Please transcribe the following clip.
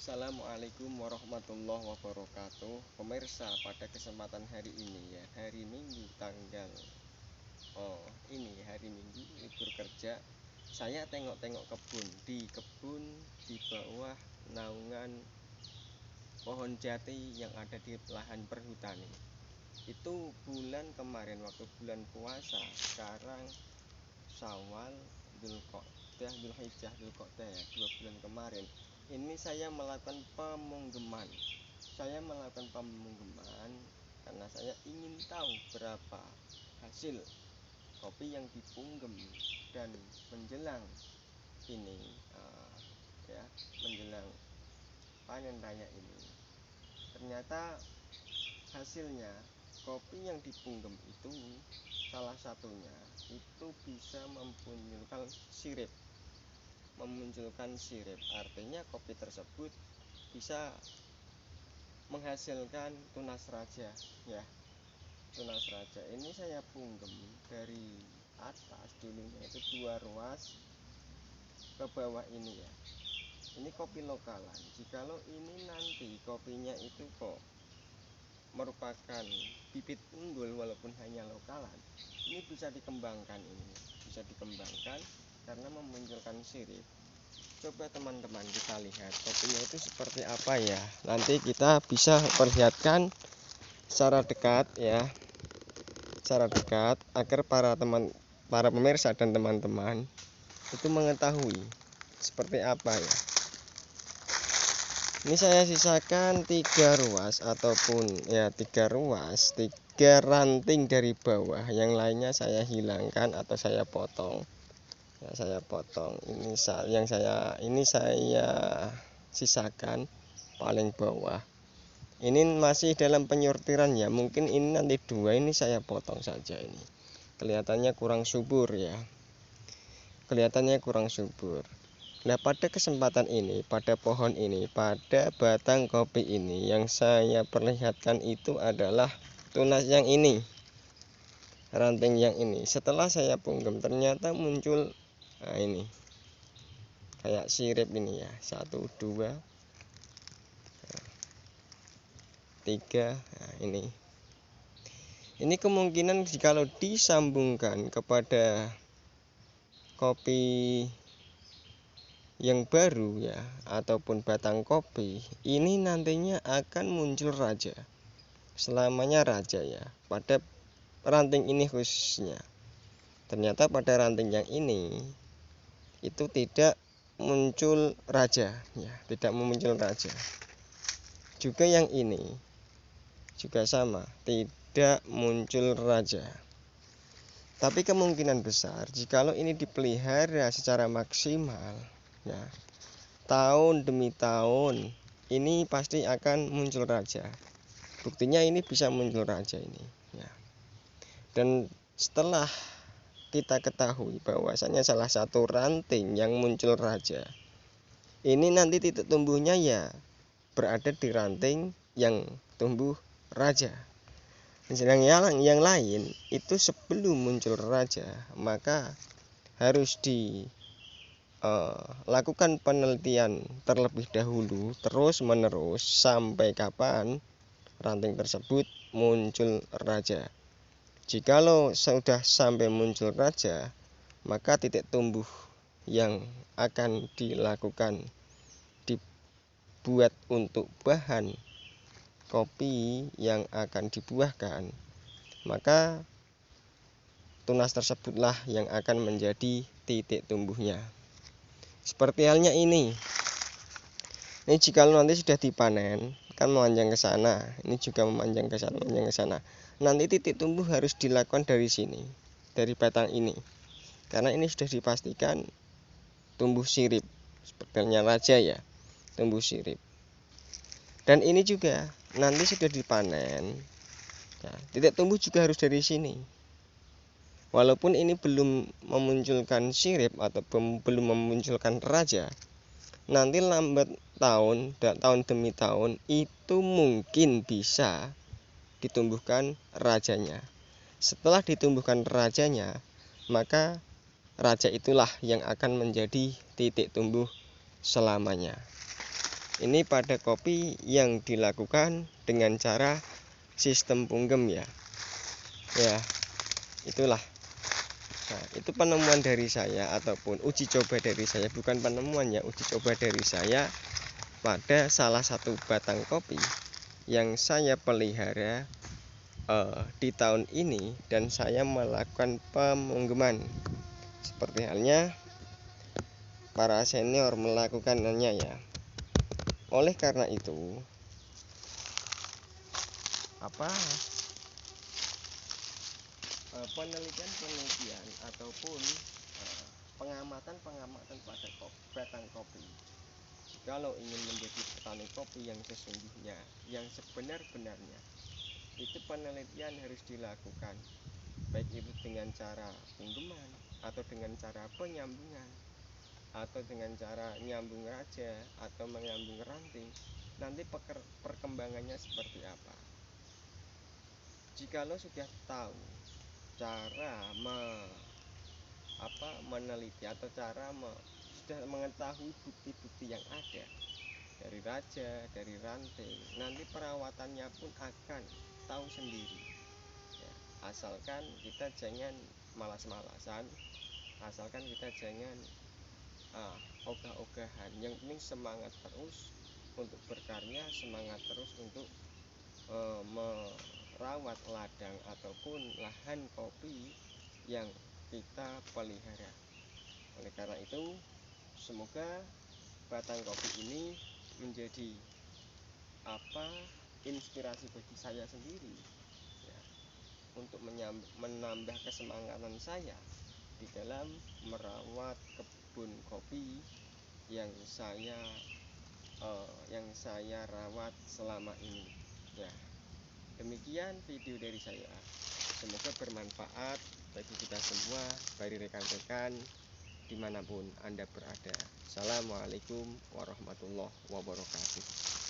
Assalamualaikum warahmatullahi wabarakatuh. Pemirsa, pada kesempatan hari ini ya, hari Minggu hari Minggu libur kerja, saya tengok-tengok kebun di bawah naungan pohon jati yang ada di lahan perhutani. Itu bulan kemarin waktu bulan puasa, sekarang Syawal, Dzulqa'dah, Dzulhijjah, Dzulqa'dah ya, 2 bulan kemarin. Ini saya melakukan pemunggeman. Karena saya ingin tahu berapa hasil kopi yang dipunggem, dan menjelang menjelang panen raya ini, ternyata hasilnya kopi yang dipunggem itu salah satunya itu bisa memunculkan sirip. Artinya kopi tersebut bisa menghasilkan tunas raja ya. Tunas raja ini saya punggem dari atas dulunya itu 2 ruas ke bawah ini ya. Ini kopi lokalan. Jikalau ini nanti kopinya itu kok merupakan bibit unggul walaupun hanya lokalan, ini bisa dikembangkan karena memunculkan sirip. Coba teman-teman kita lihat kopinya itu seperti apa ya. Nanti kita bisa perlihatkan secara dekat ya, agar para pemirsa dan teman-teman itu mengetahui seperti apa ya. Ini saya sisakan 3 ruas ataupun ya 3 ranting dari bawah. Yang lainnya saya hilangkan atau saya potong. Ya, saya potong. Ini saya sisakan paling bawah. Ini masih dalam penyortiran ya. Mungkin ini nanti 2 ini saya potong saja ini. Kelihatannya kurang subur ya. Nah, pada kesempatan ini, pada pohon ini, pada batang kopi ini, yang saya perlihatkan itu adalah tunas yang ini, ranting yang ini. Setelah saya punggem, ternyata muncul ini kayak sirip ini ya, 1, 2, 3. Nah, ini kemungkinan jikalau disambungkan kepada kopi yang baru ya, ataupun batang kopi ini, nantinya akan muncul raja, selamanya raja ya, pada ranting ini khususnya. Ternyata pada ranting yang ini itu tidak muncul raja ya, juga yang ini juga sama, tidak muncul raja. Tapi kemungkinan besar jikalau ini dipelihara secara maksimal ya, tahun demi tahun, ini pasti akan muncul raja. Buktinya ini bisa muncul raja ini ya. Dan setelah kita ketahui bahwasanya salah satu ranting yang muncul raja ini, nanti titik tumbuhnya ya berada di ranting yang tumbuh raja. Sedang yang lain itu sebelum muncul raja, maka harus dilakukan penelitian terlebih dahulu terus menerus sampai kapan ranting tersebut muncul raja. Jikalau sudah sampai muncul raja, maka titik tumbuh yang akan dibuat untuk bahan kopi yang akan dibuahkan, maka tunas tersebutlah yang akan menjadi titik tumbuhnya. Seperti halnya ini jikalau nanti sudah dipanen kan memanjang ke sana, ini juga memanjang ke sana. Nanti titik tumbuh harus dilakukan dari sini, dari batang ini, karena ini sudah dipastikan tumbuh sirip, seperti halnya raja ya, tumbuh sirip. Dan ini juga nanti sudah dipanen ya, titik tumbuh juga harus dari sini. Walaupun ini belum memunculkan sirip atau belum memunculkan raja, nanti lambat tahun demi tahun itu mungkin bisa ditumbuhkan rajanya. Setelah ditumbuhkan rajanya, maka raja itulah yang akan menjadi titik tumbuh selamanya. Ini pada kopi yang dilakukan dengan cara sistem punggem ya. Ya, itulah. Nah, itu penemuan dari saya ataupun uji coba dari saya, bukan penemuan ya, uji coba dari saya pada salah satu batang kopi yang saya pelihara di tahun ini, dan saya melakukan pemunggeman seperti halnya para senior melakukannya ya. Oleh karena itu, penelitian ataupun pengamatan pada batang kopi, kalau ingin menjadi petani kopi yang sesungguhnya, yang sebenar-benarnya, itu penelitian harus dilakukan, baik itu dengan cara punggeman atau dengan cara penyambungan atau dengan cara nyambung raja atau menyambung ranting. Nanti perkembangannya seperti apa. Jikalau sudah tahu cara meneliti atau sudah mengetahui bukti-bukti yang ada dari raja, dari ranting, nanti perawatannya pun akan tahu sendiri ya. Asalkan kita jangan malas-malasan, asalkan kita jangan ogah-ogahan. Yang penting semangat terus untuk berkarya, semangat terus untuk merawat ladang ataupun lahan kopi yang kita pelihara. Oleh karena itu, semoga batang kopi ini menjadi inspirasi bagi saya sendiri ya, untuk menambah kesemangatan saya di dalam merawat kebun kopi yang saya rawat selama ini ya. Demikian video dari saya, semoga bermanfaat bagi kita semua, bagi rekan-rekan dimanapun Anda berada. Assalamualaikum warahmatullahi wabarakatuh.